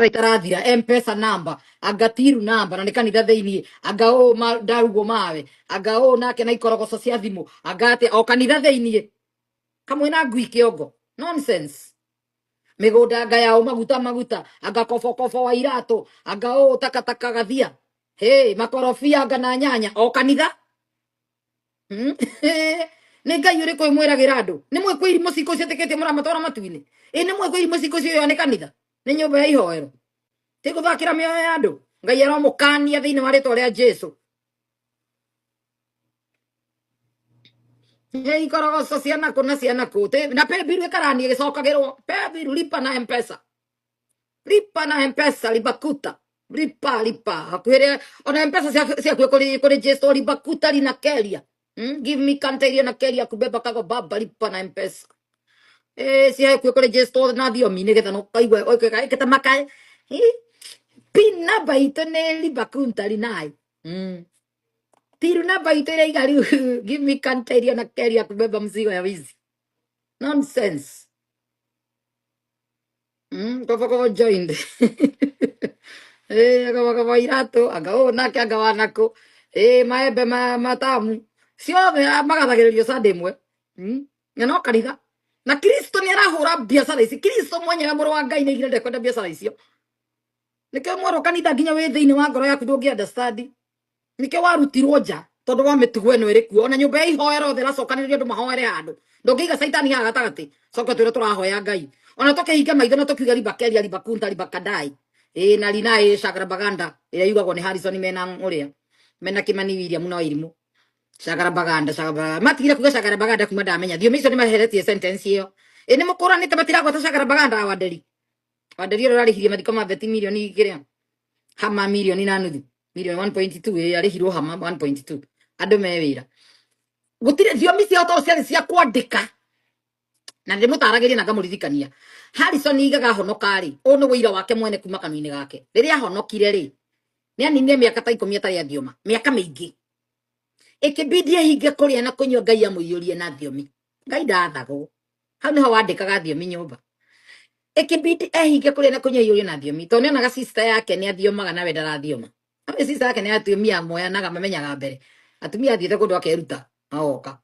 itarathira mpesa number agatiru number na nä kanitha thä anga å ndarugo mawe anga å nake na ikorogoco cia thimå anga atä o kanitha thä kamwe na ngui kä ongo nonsense mä gå nda anga yao maguta anga kobo wa iratå anga å takataka gathia makorobia anga na nyanya o kanitha nä ngai å rä kå mwä ragä ra andå nä mwä kwä irimå cikå ciatä kä tie må ramatwara matu-inä nä mwä kwä irimå cikå cio nä kanitha nä nyå mba ya ihoero tä gå thakä ra mä oyo ya andå ngai aromå kania thä inä wa rä two rä a jesu ikorogoco ciana kå na ciana kå na pembiru ä karanie gä cokagä rwo pembiru lipa na mpesa libakuta lipa hakuhä re ona mpesa ciakuä kå rä jesu libakuta lina keria give me kanteria na keria kubeba kago baba lipa na mpesa cia kuä kå rä jesu na thiomi nä getha no kaigua kä ta makae pina baito nä libakunta linai tiru na baito ile igari give me kanteria na keria kubeba mzigo ya wizi nonsense kwa joined kwa irato aga nake anga wanako maembe matamu ciothe magathagĩrĩrio Sunday imwe no kanitha na Kristo nĩ arahũra biacara ici Kristo mwenyewe mũrũ wa Ngai nĩ igire kwenda biacara icio nĩkĩo mwarwo kanitha nginya wĩ thĩinĩ wa ngoro yaku ndũngĩ understand nĩkĩo warutirwo nja tondũ wa mĩtugo ĩno ĩrĩ kuo ona nyũmba ya ihoero thĩ ĩracokanĩrĩrio andũ mahoere handũ ndũngĩiga caitani haha gatagatĩ coka twĩre tũrahoya Ngai ona tũkĩhinga maitho na tũkiuga libakeria libakunta libakadai na lina shagarabaganda ĩrĩa yugagwo nĩ Harrison mena ũrĩa mena Kimani William na Wairimũ shagarabaganda matigire kuga shagarabaganda kuma ndamenya thiomi icio nĩ maheretie sentence ĩyo nĩ mũkũranĩte matiragweta shagarabaganda Wanderi ũrĩa arĩhirie mathiko ma 30 milioni kĩrĩa hama milioni na nuthu milioni 1.2 arĩhirwo hama 1.2 andũ me wĩra gũtirĩ thiomi ciao to ciarĩ cia kwandĩka na ndĩ mũtaragĩria na ngamũririkania Harrison igaga honoka rĩ ũũ nĩ wĩira wake mwene kuma kanua-inĩ gake rĩrĩa ahonokire rĩ nĩ aninire mĩaka ta 10 atarĩ athioma mĩaka mĩingĩ ĩkĩbidi ahinge kũrĩa na kũnyua Ngai amũiyũrie na thiomi Ngai ndathagwo hau nĩho wandĩkaga thiomi nyũmba ĩkĩbidi ahinge kũrĩa na kũnyua iyũrie na thiomi tondũ nĩonaga sister yake nĩ athiomaga nawe ndarathioma sister yake nĩ atumia moyanaga mamenyaga mbere atumia athiĩte kũndũ akeruta agoka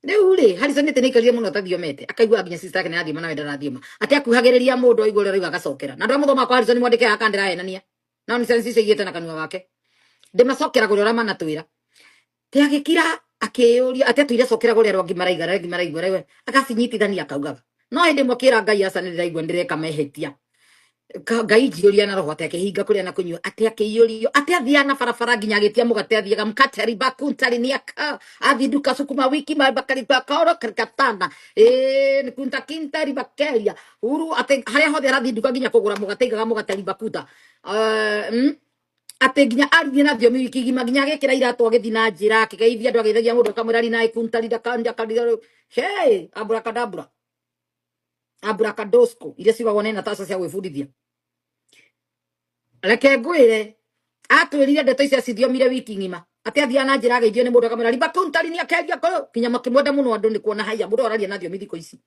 rĩu rĩ Harrison nĩ tĩnĩkarire mũno tathiomete akaigua nginya sister yake nĩ athioma nawe ndarathioma atĩ akuhagĩrĩria mũndũ aigua ũrĩa rĩu agacokera na andũ a mũthoma kwa Harrison mwandĩke aka ndĩrahenania no nĩ sense igĩte na kanua gake ndĩmacokera kũrĩa ũrĩa manatwĩra te agĩkira akĩyũria atĩ atũire cokera kũrĩa rwangi maraigua rĩu agacinyitithania akaugaga no hĩndĩ ĩmwe kĩra Ngai aca nĩ ndĩraigua ndĩreka mehĩtia Ngai njiyũria na roho ate akĩhinga kũrĩa na kũnyua ate akĩiyũrio ate athiana barabara nginya agĩtia mũgate athiaga mkateri bakuntari ni aviduka sukuma wiki bakari bakoro katana kunta kintari bakeria uru ate harĩa hothe arathinduka nginya kũgũra mũgate igaga mũgateri bakuta ate nginya arugie na thiomi wiki ngima nginya agĩkĩra iratũ agĩthi na njĩra akĩgeithia andũ agĩthagia mũndũ akamwĩra rina kuntari dakanja kadira abracadosco iria cigagwo nĩ Natasha cia gwĩbundithia reke ngwĩre atwĩrire ndeto icio cithiomire wiki ng'ima atĩ athia na njĩra ageithio nĩ mũndũ akamwĩra riba kuntari ni akendia kũrũ kinya makĩmwenda mũno andũ nĩ kuona haya mũndũ araria na thiomi thikũ ici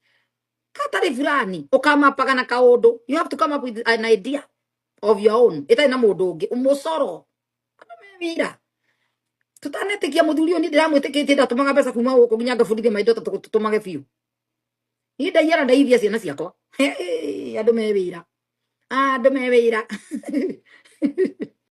katarĩ fulani ũkamapaga na kaũndũ you have to come up with an idea of your own itarĩ na mũndũ ũngĩ mũcoro andũ me wĩra tũtanetĩkia mũthuri ũyũ nĩ ndĩramwĩtĩkĩtie ndatũmaga mbeca kuma gũkũ nginya ngabundithia maindo tũtũmage biũ niĩ ndaiyara ndaithia ciana ciakwa andũ me wĩra